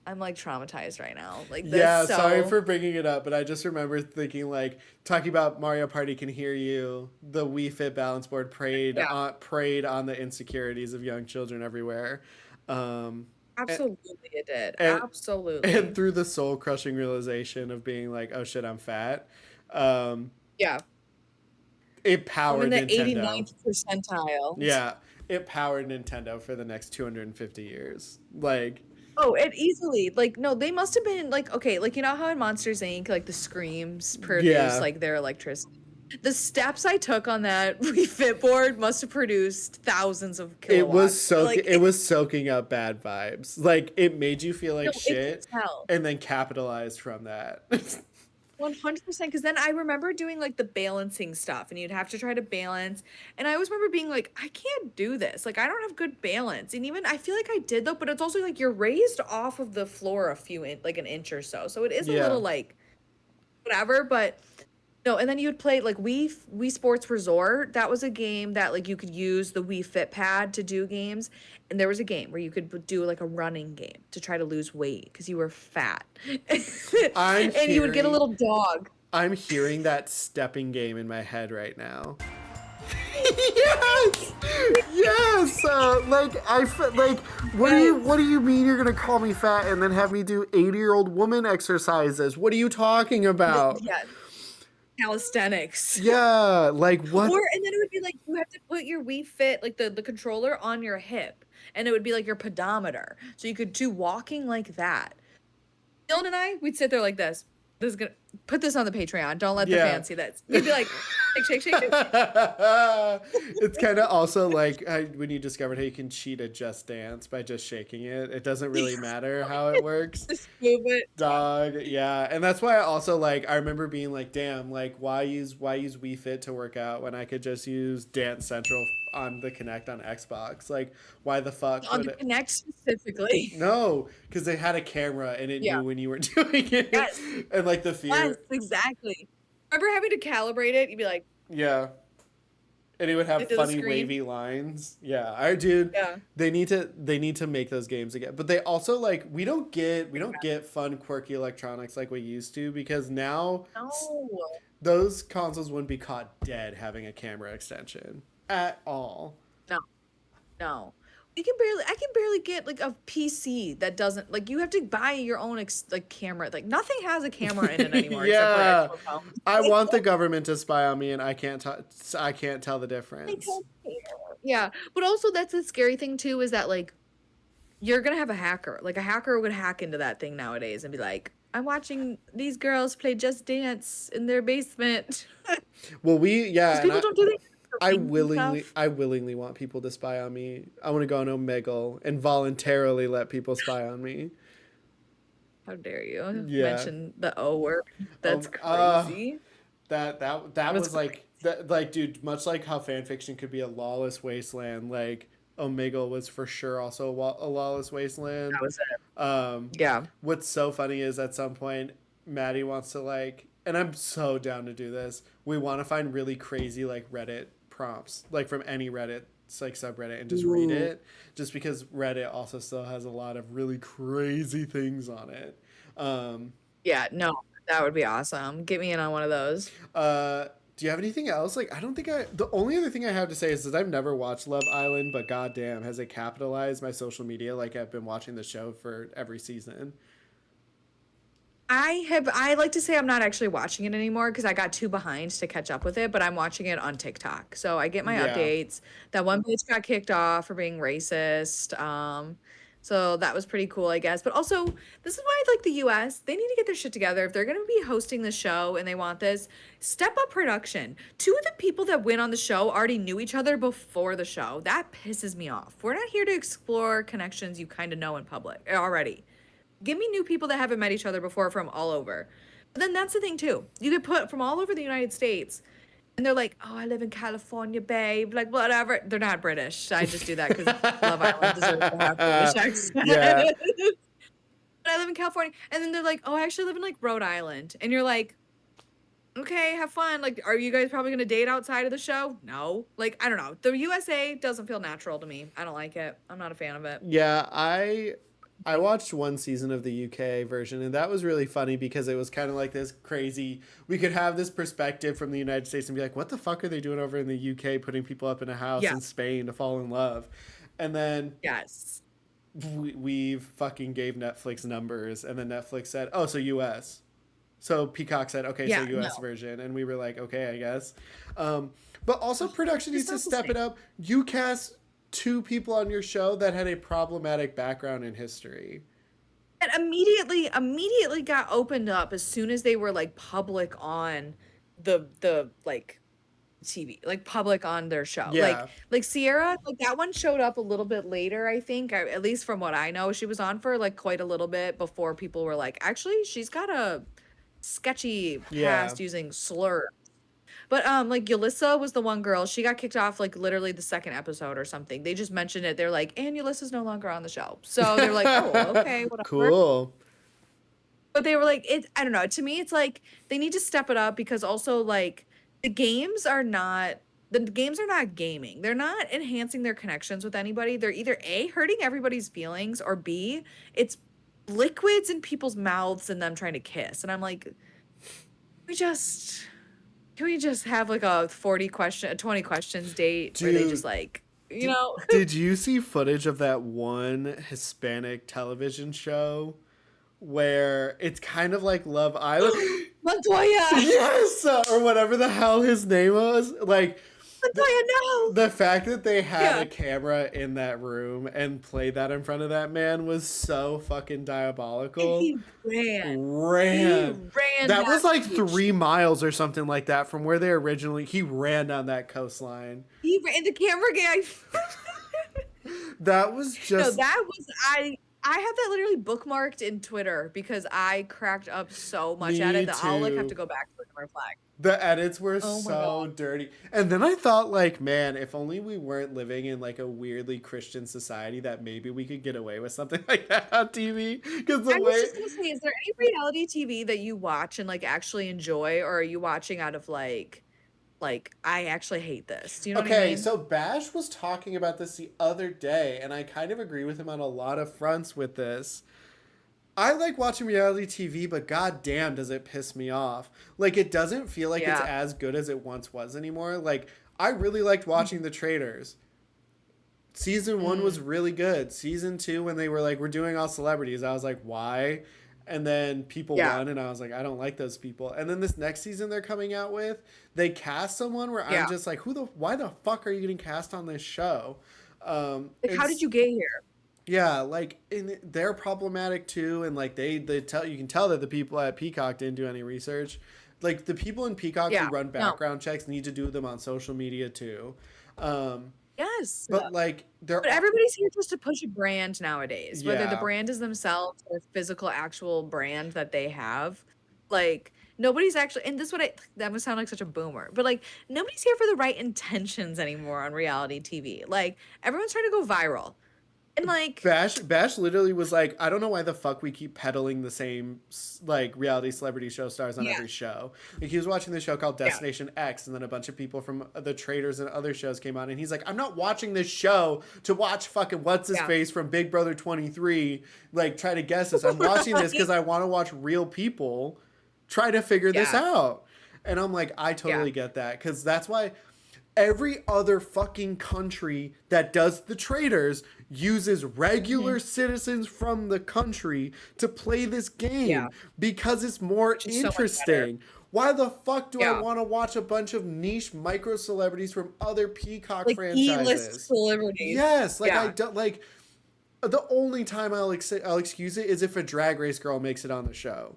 I'm, like, traumatized right now. Like, this Yeah, sorry so for bringing it up, but I just remember thinking like talking about Mario Party can hear you. The Wii Fit balance board yeah, preyed on the insecurities of young children everywhere, um, and absolutely it did. and, and Absolutely. through the soul crushing realization of being like, oh shit, I'm fat. Um, Yeah, it I'm in powered the Nintendo. 89th percentile. Yeah, it powered Nintendo for the next 250 years. Like, Oh, it easily like no, they must have been like okay, like you know how in Monsters Inc. like the screams produce yeah, like their electricity. The steps I took on that refit board must have produced thousands of kilowatts. it Like was soaking up bad vibes. Like it made you feel no, like it can shit tell. and then capitalized from that. 100% because then I remember doing like the balancing stuff and you'd have to try to balance and I always remember being like I can't do this like I don't have good balance and even I feel like I did though but it's also like you're raised off of the floor a like an inch or so it is a Yeah. little like whatever but no, and then you'd play like Wii Sports Resort. That was a game that like you could use the Wii Fit pad to do games, and there was a game where you could do like a running game to try to lose weight because you were fat, I'm and you would get a hearing little dog. I'm hearing that stepping game in my head right now. Yes, yes. Like, Yes. what do you mean you're gonna call me fat and then have me do 80-year-old woman exercises? What are you talking about? Yeah, calisthenics. Yeah, like what? Or and then it would be like you have to put your Wii Fit, like the controller on your hip, and it would be like your pedometer. So you could do walking like that. Dylan and I, we'd sit there like this. This is gonna put this on the Patreon. Don't let the Yeah. fans see this. We'd be like, shake, shake, shake, shake. It's kind of also like when you discovered how you can cheat at Just Dance by just shaking it. It doesn't really matter how it works. Just move it. Dog, yeah, and that's why I also like. I remember being like, "Damn, like why use Wii Fit to work out when I could just use Dance Central on the Kinect on Xbox? Like, why the fuck On would the it?" Connect specifically. No, because they had a camera and it Yeah. knew when you were doing it, Yes. and like the Yes, fear, exactly. Remember having to calibrate it? You'd be like, yeah, and it would have into the funny screen. wavy lines. Yeah, I dude, Yeah. they need to make those games again. But they also like we don't get fun quirky electronics like we used to because now No. those consoles wouldn't be caught dead having a camera extension at all. No. No. I can barely get like a PC that doesn't like you have to buy your own like camera. Like nothing has a camera in it anymore except for Yeah, Xbox phones. I want the government to spy on me, and I can't tell the I difference. don't care. Yeah, but also that's the scary thing too is that like you're gonna have a hacker. Like a hacker would hack into that thing nowadays and be like, "I'm watching these girls play Just Dance in their basement." Well, Because yeah, and people don't do that for memes and stuff. I willingly want people to spy on me. I want to go on Omegle and voluntarily let people spy on me. How dare you Yeah. mention the O word? That's Um. crazy. That That's was crazy. like that. Like, dude, much like how fanfiction could be a lawless wasteland, like Omegle was for sure also a lawless wasteland. That was it. Um, Yeah. what's so funny is at some point Maddie wants to like, and I'm so down to do this. We want to find really crazy like Reddit prompts, like from any Reddit like subreddit, and just read Ooh. it. Just because Reddit also still has a lot of really crazy things on it. Um, Yeah, no, that would be awesome. Get me in on one of those. do you have anything else? Like, I don't think I. The only other thing I have to say is that I've never watched Love Island, but goddamn, has it capitalized my social media like I've been watching the show for every season. I like to say I'm not actually watching it anymore because I got too behind to catch up with it, but I'm watching it on TikTok. So I get my Yeah. updates. That one bitch got kicked off for being racist. So that was pretty cool, I guess. But also, this is why I like the US. They need to get their shit together. If they're gonna be hosting the show and they want this, step up production. Two of the people that went on the show already knew each other before the show. That pisses me off. We're not here to explore connections you kind of know in public already. Give me new people that haven't met each other before from all over. But then that's the thing too. You get put from all over the United States, and they're like, "Oh, I live in California, babe." Like whatever. They're not British. I just do that because Love Island deserves to have British accent. Yeah. But I live in California, and then they're like, "Oh, I actually live in like Rhode Island," and you're like, "Okay, have fun." Like, are you guys probably gonna date outside of the show? No. Like, I don't know. The USA doesn't feel natural to me. I don't like it. I'm not a fan of it. Yeah, I watched one season of the UK version, and that was really funny because it was kind of like this crazy. We could have this perspective from the United States and be like, "What the fuck are they doing over in the UK, putting people up in a house Yeah. in Spain to fall in love?" And then Yes. we fucking gave Netflix numbers, and then Netflix said, "Oh, so US." So Peacock said, "Okay, so Yeah. US No. version," and we were like, "Okay, I guess." But also, production needs It's to not the step it same. up. You cast two people on your show that had a problematic background in history. And immediately got opened up as soon as they were like public on the like TV, like public on their show. Yeah, Like Sierra, like that one showed up a little bit later, I think. At least from what I know, she was on for like quite a little bit before people were like, actually, she's got a sketchy yeah, past using slurs. But like Yulissa was the one girl. She got kicked off like literally the second episode or something. They just mentioned it. They're like, and Yulissa's no longer on the show. So they're like, oh, okay, whatever. cool. But they were like, it, I don't know. To me, it's like they need to step it up because also like the games are not gaming. They're not enhancing their connections with anybody. They're either A, hurting everybody's feelings, or B, it's liquids in people's mouths and them trying to kiss. And I'm like, we just Can we just have like a 20 questions date where they just Dude, like, you did, know, did you see footage of that one Hispanic television show where it's kind of like Love Island? Montoya, Yes, or whatever the hell his name was. Like the, Montoya, no. the fact that they had Yeah, a camera in that room and played that in front of that man was so fucking and diabolical. he ran. He Ran. ran That that was like beach. 3 miles or something like that from where they originally. He ran down that coastline. He ran the camera guy. That was No, just that was I have that literally bookmarked in Twitter because I cracked up so much at me it that I'll like have to too. go back to it and reflect. The edits were Oh my so god. dirty. And then I thought, like, man, if only we weren't living in like a weirdly Christian society, that maybe we could get away with something like that on TV. Because the I was way, just gonna say, is there any reality TV that you watch and like actually enjoy, or are you watching out of like I actually hate this? Do you know what I okay, mean? so Bash was talking about this the other day, and I kind of agree with him on a lot of fronts with this. I like watching reality TV, but goddamn, does it piss me off. Like, it doesn't feel like it's Yeah. as good as it once was anymore. Like, I really liked watching The Traitors. Season one was Mm, really good. Season two, when they were like, we're doing all celebrities, I was like, why? And then people yeah. won, and I was like, I don't like those people. And then this next season they're coming out with, they cast someone where I'm Yeah. just like, why the fuck are you getting cast on this show? Like how did It's you get here? yeah, like they're problematic too, and like they tell you can tell that the people at Peacock didn't do any research. Like the people in Peacock who Yeah. run No. background checks need to do them on social media too. Um, Yes. but like they're But everybody's here just to push a brand nowadays, whether the yeah. brand is themselves or physical actual brand that they have. Like nobody's actually, and this is what that would sound like such a boomer, but like nobody's here for the right intentions anymore on reality TV. Like everyone's trying to go viral. And like, Bash literally was like, I don't know why the fuck we keep peddling the same like reality celebrity show stars on yeah, every show. Like he was watching this show called yeah, Destination X, and then a bunch of people from the Traders and other shows came on, and he's like, I'm not watching this show to watch fucking what's his yeah. face from Big Brother 23 like try to guess this. I'm watching this Right? because I want to watch real people try to figure this Yeah, out. And I'm like, I yeah. totally get that because that's why every other fucking country that does the traders uses regular Hmm. citizens from the country to play this Yeah. game because it's more Which is so much better. interesting. Why the fuck do I Yeah. want to watch a bunch of niche micro celebrities from other Peacock Like E-list franchises? celebrities. Yes, like I Yeah. don't like the only time I'll excuse it is if a drag race girl makes it on the show.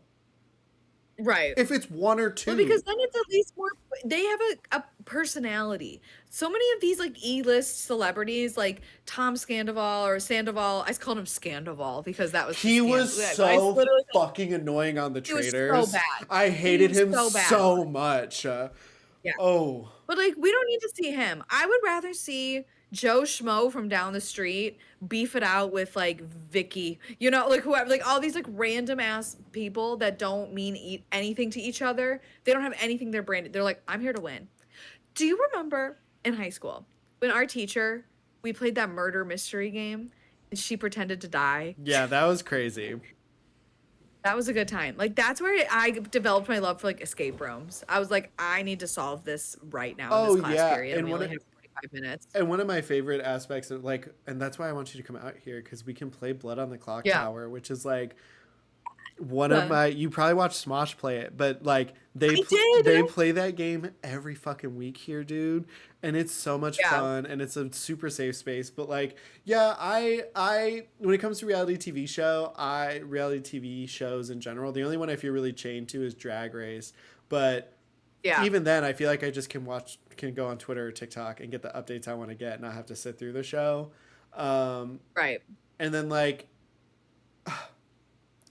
Right. If it's one or Well, because two. then it's at least more they have a personality. So many of these like E-list celebrities, like Tom Scandoval or Sandoval, I called him Scandoval because that was the He was scandal. I so literally fucking annoying on the he was so traders. bad. I He hated was him so bad. so much. Yeah. Oh, But like we don't need to see him. I would rather see Joe Schmo from down the street beef it out with like Vicky, you know, like whoever, like all these like random ass people that don't mean anything to each other. They don't have anything they're branded. They're like, I'm here to win. Do you remember in high school when our teacher, we played that murder mystery game and she pretended to die? yeah, that was crazy. That was a good time. Like that's where I developed my love for like escape rooms. I was like, I need to solve this right now in Oh this class yeah, period, and we only have 45 minutes. and one of my favorite aspects of like, and that's why I want you to come out here because we can play Blood on the Clock Yeah. Tower, which is like one of Fun. my. You probably watched SMOSH play it, but like I did. they play that game every fucking week here, dude, and it's so much Yeah. fun and it's a super safe space. But like, yeah, I when it comes to reality TV shows in general, the only one I feel really chained to is Drag Race, but Yeah. even then I feel like I just can go on Twitter or TikTok and get the updates I want to get, and not have to sit through the show. Um, Right. and then like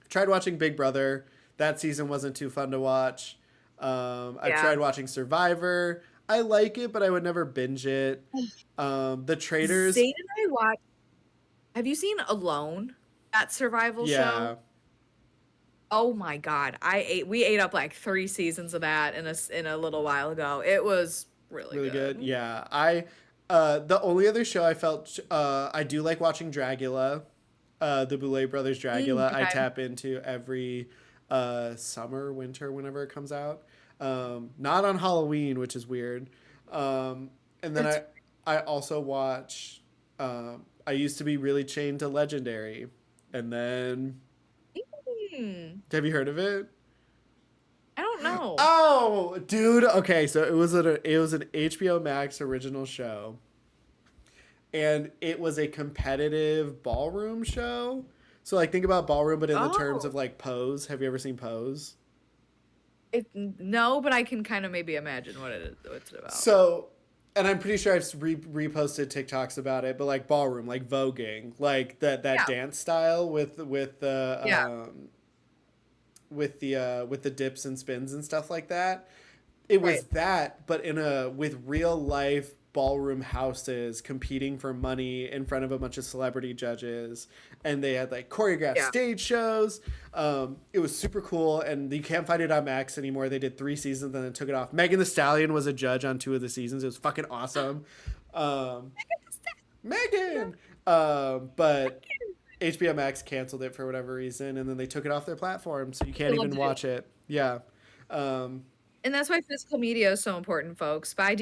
tried watching Big Brother. That season wasn't too fun to watch. I've Yeah. tried watching Survivor. I like it, but I would never binge it. The Traders, Zane and I watched. Have you seen Alone? That survival yeah, show? Oh my God. We ate up like 3 seasons of that in a little while ago. It was really really good. good. Yeah, the only other show I felt I do like watching Dragula, the Boulet Brothers Dragula. I Okay. tap into every summer, winter, whenever it comes out. Not on Halloween, which is weird. And then It's I also watch. I used to be really chained to Legendary, and then have you heard of it? I don't know. Oh, dude. Okay, so it was an HBO Max original show, and it was a competitive ballroom show. So like think about ballroom, but in the terms Oh, of like Pose. Have you ever seen Pose? no, but I can kind of maybe imagine what it is, what it's about. So, and I'm pretty sure I've reposted TikToks about it, but like ballroom, like voguing, like that Yeah, dance style with the yeah, with the dips and spins and stuff like that. It right. was that, but in a with real life ballroom houses competing for money in front of a bunch of celebrity judges, and they had like choreographed Yeah, stage shows. It was super cool, and you can't find it on Max anymore. They did 3 seasons and then took it off. Megan the Stallion was a judge on 2 of the seasons. It was fucking awesome. Um, Megan, but HBO Max canceled it for whatever reason, and then they took it off their platform, so you I can't love even to do. watch it. Yeah. Um, And that's why physical media is so important, folks. Buy Yeah,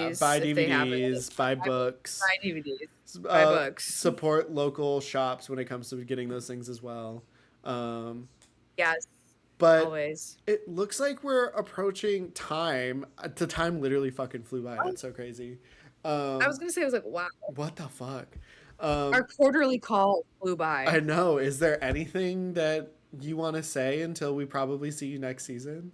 DVDs buy if they have it. DVDs, buy Buy, books, buy DVDs. Buy books. support local shops when it comes to getting those things as well. Um, Yes, but always. it looks like we're approaching time. The time literally fucking flew by. Oh, That's so crazy. I was Um, gonna say, I was like, wow, what the fuck? our Um, quarterly call flew I by. know. Is there anything that you want to say until we probably see you next season?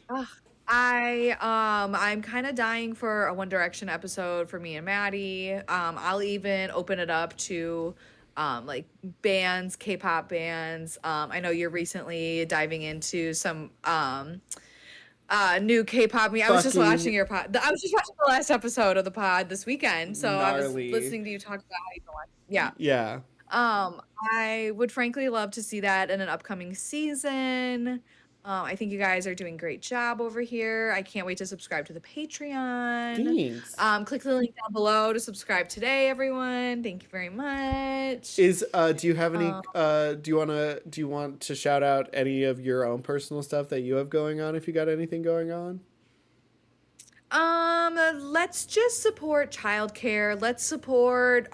Ugh. I'm kind of dying for a One Direction episode for me and Maddie. I'll even open it up to like bands, K-pop bands. I know you're recently diving into some new K-pop. I was just watching Fucking your pod. I was just watching the last episode of the pod this weekend, so I was gnarly. listening to you talk about how you can watch. Yeah. Yeah. I would frankly love to see that in an upcoming season. I think you guys are doing a great job over here. I can't wait to subscribe to the Patreon. Thanks. Click the link down below to subscribe today, everyone. Thank you very much. Do you have any Um, do you want to shout out any of your own personal stuff that you have going on if you got anything going on? let's just support childcare. Let's support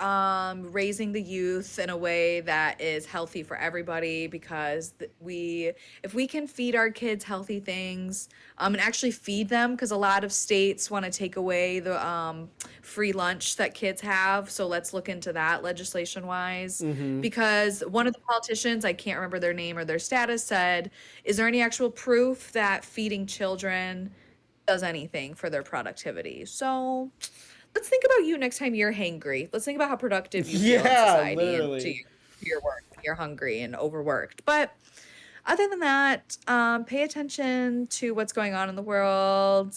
raising the youth in a way that is healthy for everybody because if we can feed our kids healthy things and actually feed them because a lot of states want to take away the free lunch that kids have. So let's look into that legislation wise Mm-hmm. because one of the politicians, I can't remember their name or their status, said, "Is there any actual proof that feeding children does anything for their productivity?" So let's think about you next time you're hangry. Let's think about how productive you feel in Yeah, society and literally. to your work when you're hungry and overworked. But other than that, pay attention to what's going on in the world.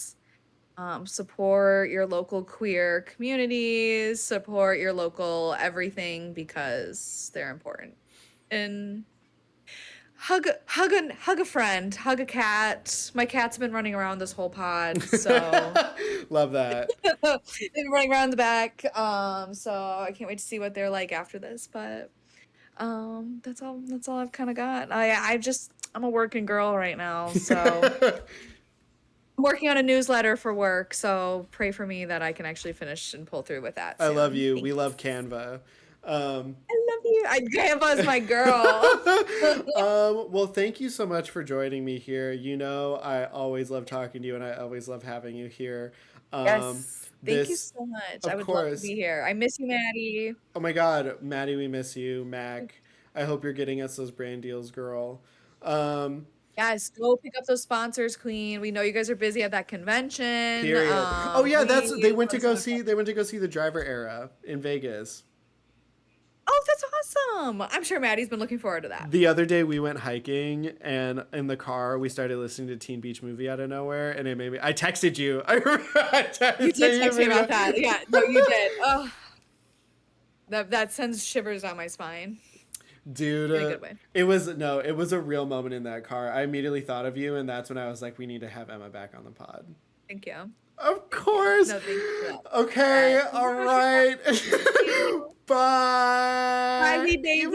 Support your local queer communities, support your local everything because they're important. And hug a friend, hug a cat. My cat's been running around this whole pod, so Love that. been running around the back. So I can't wait to see what they're like after this. But that's all I've kind of got. I'm a working girl right now, so I'm working on a newsletter for work. So pray for me that I can actually finish and pull through with that I love soon. you. We love Thanks. Canva. Um, I love you. Grandpa's my girl. well, thank you so much for joining me here. You know, I always love talking to you and I always love having you here. Um, Yes. Thank you this, so much. I of would love to course, be here. I miss you, Maddie. oh my God, Maddie, we miss you. Mac, I hope you're getting us those brand deals, girl. Um, Yes, go pick up those sponsors, Queen. We know you guys are busy at that convention. period. Oh yeah, Please let us know. they went to go see the Driver Era in Vegas. Oh, that's awesome. I'm sure Maddie's been looking forward to that. The other day we went hiking and in the car we started listening to Teen Beach Movie out of nowhere and it made me I texted you. I remember I You did texted text me you. about that. Yeah, no, you did. Oh, that sends shivers down my spine Dude, in a good way. it was no, it was a real moment in that car. I immediately thought of you and that's when I was like we need to have Emma back on the pod. Thank you. Of Thank you. course. No, thank you for that. Okay, Yes. Thank all you so much for right. coming. Thank you. Bye, Bye. baby. Bye.